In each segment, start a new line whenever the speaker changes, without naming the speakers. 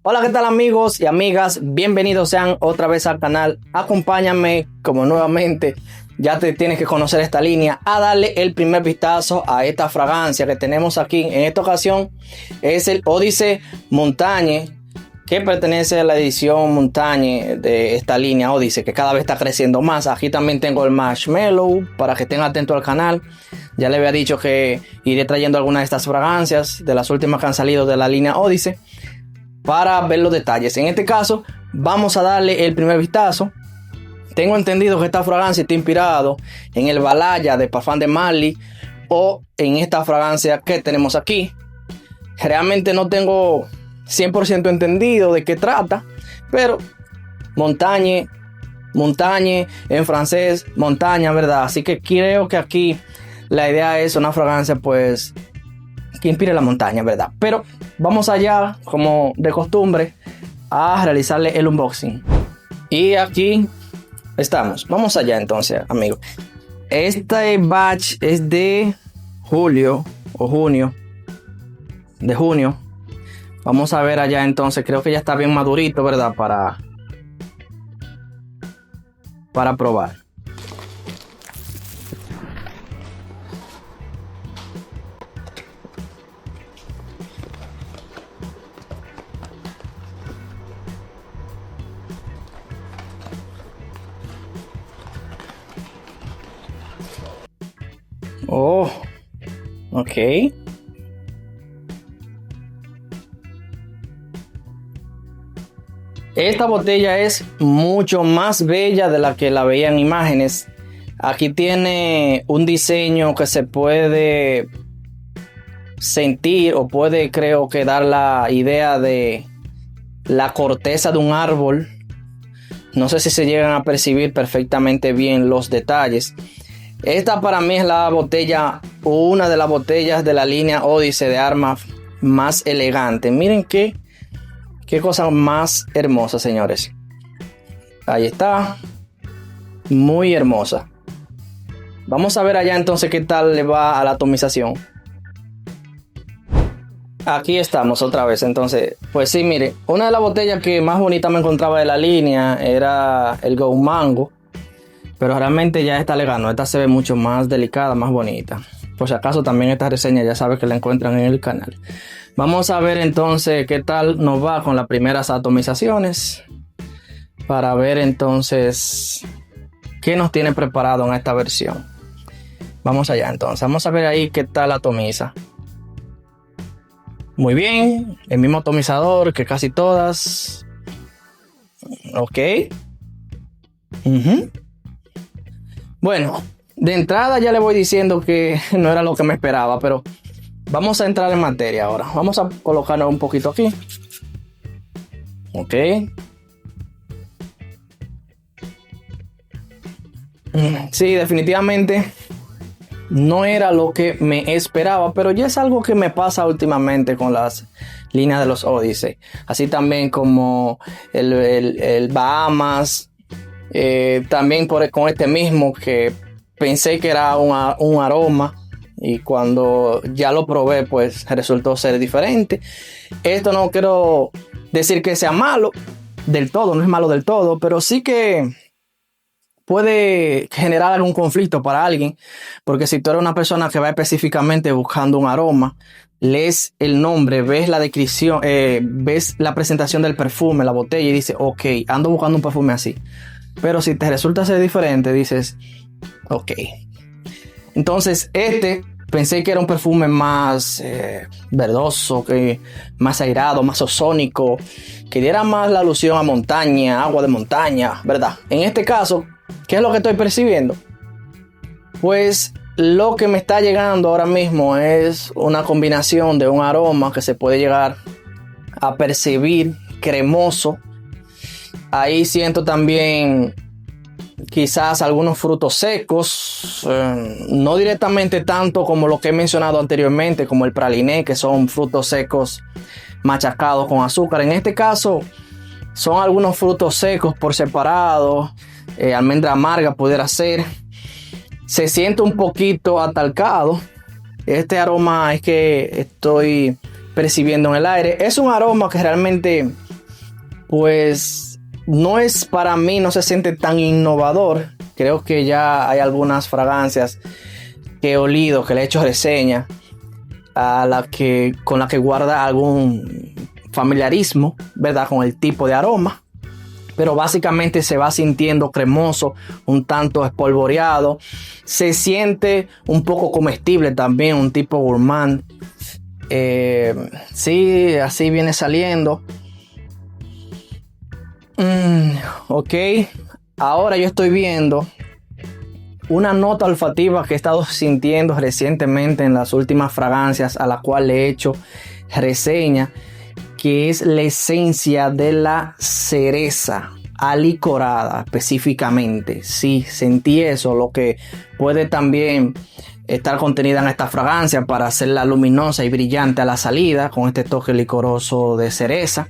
Hola, ¿qué tal amigos y amigas? Bienvenidos sean otra vez al canal. Acompáñame, como nuevamente ya te tienes que conocer esta línea, a darle el primer vistazo a esta fragancia que tenemos aquí. En esta ocasión es el Odyssey Montagne, que pertenece a la edición Montagne de esta línea Odyssey, que cada vez está creciendo más. Aquí también tengo el Marshmallow para que estén atentos al canal. Ya le había dicho que iré trayendo algunas de estas fragancias de las últimas que han salido de la línea Odyssey para ver los detalles. En este caso vamos a darle el primer vistazo. Tengo entendido que esta fragancia está inspirado en el Balaya de Parfum de Marly o en esta fragancia que tenemos aquí. Realmente no tengo 100% entendido de qué trata, pero Montagne en francés, montaña, ¿verdad? Así que creo que aquí la idea es una fragancia pues que inspire la montaña, ¿verdad? Pero vamos allá, como de costumbre, a realizarle el unboxing. Y aquí estamos. Vamos allá entonces, amigos. Este batch es de julio o junio. De junio. Vamos a ver allá entonces. Creo que ya está bien madurito, ¿verdad? Para probar. Oh, ok. Esta botella es mucho más bella de la que la veía en imágenes. Aquí tiene un diseño que se puede sentir o puede, creo que, dar la idea de la corteza de un árbol. No sé si se llegan a percibir perfectamente bien los detalles. Esta para mí es la botella, una de las botellas de la línea Odyssey de armas más elegante. Miren qué cosa más hermosa, señores. Ahí está. Muy hermosa. Vamos a ver allá entonces qué tal le va a la atomización. Aquí estamos otra vez. Entonces, pues sí, mire. Una de las botellas que más bonita me encontraba de la línea era el Go Mango. Pero realmente ya esta le ganó. Esta se ve mucho más delicada, más bonita. Por si acaso también esta reseña ya sabes que la encuentran en el canal. Vamos a ver entonces qué tal nos va con las primeras atomizaciones. Para ver entonces qué nos tiene preparado en esta versión. Vamos allá entonces. Vamos a ver ahí qué tal atomiza. Muy bien. El mismo atomizador que casi todas. Ok. Bueno, de entrada ya le voy diciendo que no era lo que me esperaba, pero vamos a entrar en materia ahora. Vamos a colocarnos un poquito aquí. Ok. Sí, definitivamente no era lo que me esperaba, pero ya es algo que me pasa últimamente con las líneas de los Odyssey. Así también como el Bahamas. También con este mismo que pensé que era un aroma y cuando ya lo probé pues resultó ser diferente. Esto no quiero decir que sea malo del todo, no es malo del todo, pero sí que puede generar algún conflicto para alguien, porque si tú eres una persona que va específicamente buscando un aroma, lees el nombre, ves la descripción, ves la presentación del perfume, la botella y dices, ok, ando buscando un perfume así. Pero si te resulta ser diferente, dices, ok. Entonces, pensé que era un perfume más verdoso, más airado, más ozónico, que diera más la alusión a montaña, agua de montaña, ¿verdad? En este caso, ¿qué es lo que estoy percibiendo? Pues lo que me está llegando ahora mismo es una combinación de un aroma que se puede llegar a percibir cremoso. Ahí siento también quizás algunos frutos secos, no directamente tanto como lo que he mencionado anteriormente, como el praliné, que son frutos secos machacados con azúcar. En este caso son algunos frutos secos por separado, almendra amarga pudiera ser. Se siente un poquito atalcado. Este aroma es que estoy percibiendo en el aire. Es un aroma que realmente pues no es para mí, no se siente tan innovador. Creo que ya hay algunas fragancias que he olido, que le he hecho reseña, con la que guarda algún familiarismo, ¿verdad? Con el tipo de aroma. Pero básicamente se va sintiendo cremoso, un tanto espolvoreado. Se siente un poco comestible también, un tipo gourmand. Sí, así viene saliendo. Ok, ahora yo estoy viendo una nota olfativa que he estado sintiendo recientemente en las últimas fragancias a la cual le he hecho reseña, que es la esencia de la cereza alicorada específicamente. Sí, sentí eso, lo que puede también estar contenida en esta fragancia para hacerla luminosa y brillante a la salida, con este toque licoroso de cereza.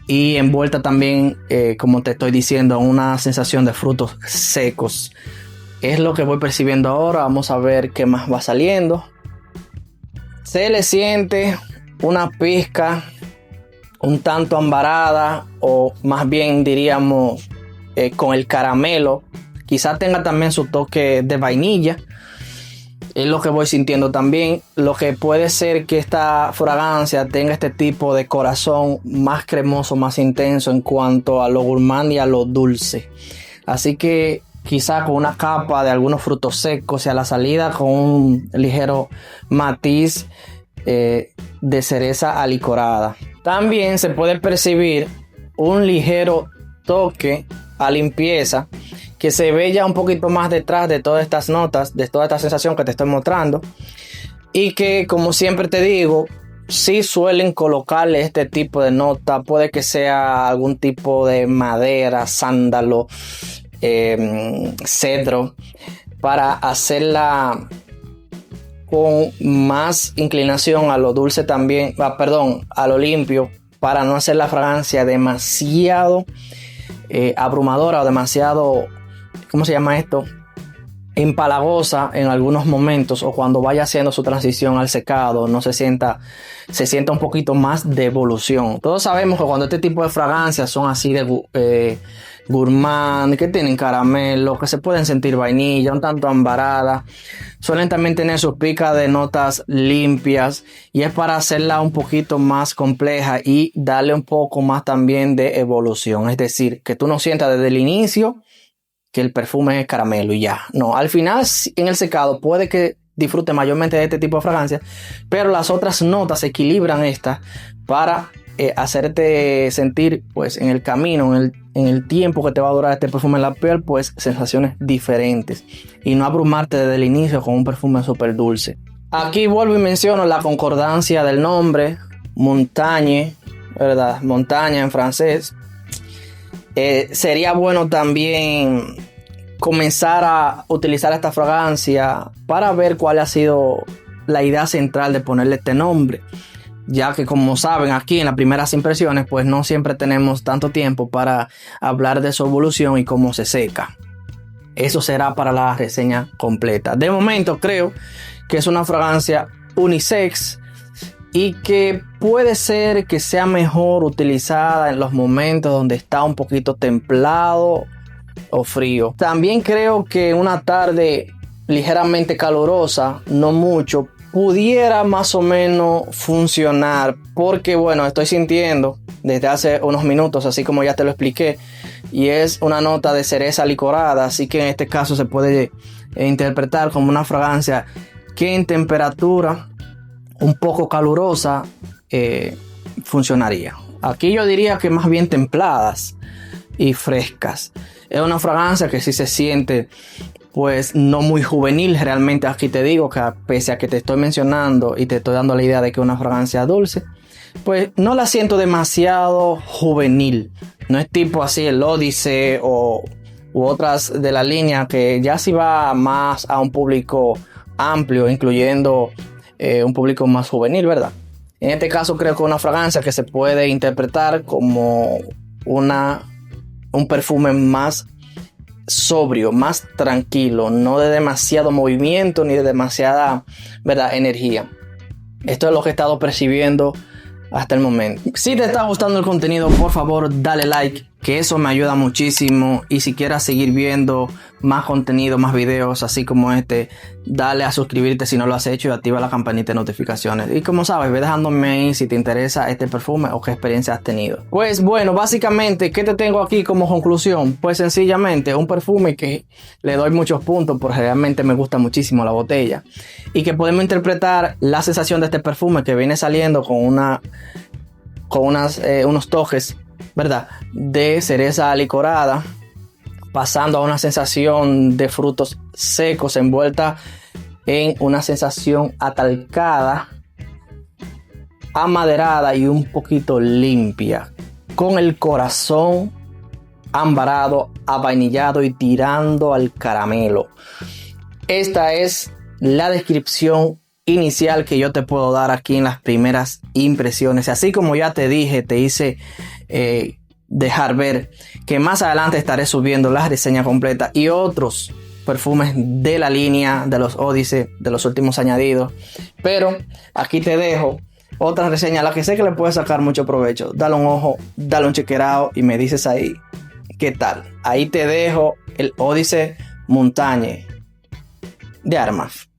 Y envuelta también, como te estoy diciendo, una sensación de frutos secos. Es lo que voy percibiendo ahora. Vamos a ver qué más va saliendo. Se le siente una pizca un tanto ambarada, o más bien diríamos con el caramelo. Quizá tenga también su toque de vainilla. Es lo que voy sintiendo también. Lo que puede ser que esta fragancia tenga este tipo de corazón más cremoso, más intenso en cuanto a lo gourmand y a lo dulce. Así que quizá con una capa de algunos frutos secos y a la salida con un ligero matiz de cereza alicorada. También se puede percibir un ligero toque a limpieza que se ve ya un poquito más detrás de todas estas notas, de toda esta sensación que te estoy mostrando, y que, como siempre te digo, sí suelen colocarle este tipo de nota. Puede que sea algún tipo de madera, sándalo, cedro, para hacerla con más inclinación a lo dulce también, a lo limpio, para no hacer la fragancia demasiado abrumadora o demasiado, ¿cómo se llama esto?, empalagosa en algunos momentos, o cuando vaya haciendo su transición al secado se sienta un poquito más de evolución. Todos sabemos que cuando este tipo de fragancias son así de gourmand, que tienen caramelo, que se pueden sentir vainilla, un tanto ambarada, suelen también tener sus picas de notas limpias, y es para hacerla un poquito más compleja y darle un poco más también de evolución. Es decir, que tú no sientas desde el inicio que el perfume es caramelo y ya. No, al final en el secado puede que disfrute mayormente de este tipo de fragancias, pero las otras notas equilibran estas para hacerte sentir, pues, en el camino, en el tiempo que te va a durar este perfume en la piel, pues sensaciones diferentes, y no abrumarte desde el inicio con un perfume súper dulce. Aquí vuelvo y menciono la concordancia del nombre, Montagne, ¿verdad? Montaña en francés. Sería bueno también comenzar a utilizar esta fragancia para ver cuál ha sido la idea central de ponerle este nombre, ya que, como saben, aquí en las primeras impresiones pues no siempre tenemos tanto tiempo para hablar de su evolución y cómo se seca. Eso será para la reseña completa. De momento creo que es una fragancia unisex y que puede ser que sea mejor utilizada en los momentos donde está un poquito templado o frío. También creo que una tarde ligeramente calurosa, no mucho, pudiera más o menos funcionar, porque bueno, estoy sintiendo desde hace unos minutos, así como ya te lo expliqué, y es una nota de cereza licorada, así que en este caso se puede interpretar como una fragancia que en temperatura un poco calurosa funcionaría. Aquí yo diría que más bien templadas y frescas. Es una fragancia que sí se siente, pues, no muy juvenil. Realmente aquí te digo que, pese a que te estoy mencionando y te estoy dando la idea de que es una fragancia dulce, pues no la siento demasiado juvenil. No es tipo así el Odyssey u otras de la línea, que ya sí va más a un público amplio, incluyendo un público más juvenil, ¿verdad? En este caso creo que es una fragancia que se puede interpretar como un perfume más sobrio, más tranquilo, no de demasiado movimiento ni de demasiada, ¿verdad?, energía. Esto es lo que he estado percibiendo hasta el momento. Si te está gustando el contenido, por favor dale like, que eso me ayuda muchísimo. Y si quieres seguir viendo más contenido, más videos así como este, dale a suscribirte si no lo has hecho y activa la campanita de notificaciones. Y como sabes, ve dejándome ahí si te interesa este perfume o qué experiencia has tenido. Pues bueno, básicamente, ¿qué te tengo aquí como conclusión? Pues sencillamente un perfume que le doy muchos puntos porque realmente me gusta muchísimo la botella. Y que podemos interpretar la sensación de este perfume que viene saliendo con unos toques, ¿verdad?, de cereza licorada, pasando a una sensación de frutos secos envuelta en una sensación atalcada, amaderada y un poquito limpia, con el corazón ambarado, avainillado y tirando al caramelo. Esta es la descripción inicial que yo te puedo dar aquí en las primeras impresiones. Así como ya te dije, te hice dejar ver que más adelante estaré subiendo la reseña completa y otros perfumes de la línea de los Odyssey, de los últimos añadidos. Pero aquí te dejo otra reseña a la que sé que le puedes sacar mucho provecho. Dale un ojo, dale un chequeado y me dices ahí qué tal. Ahí te dejo el Odyssey Montagne de Armaf.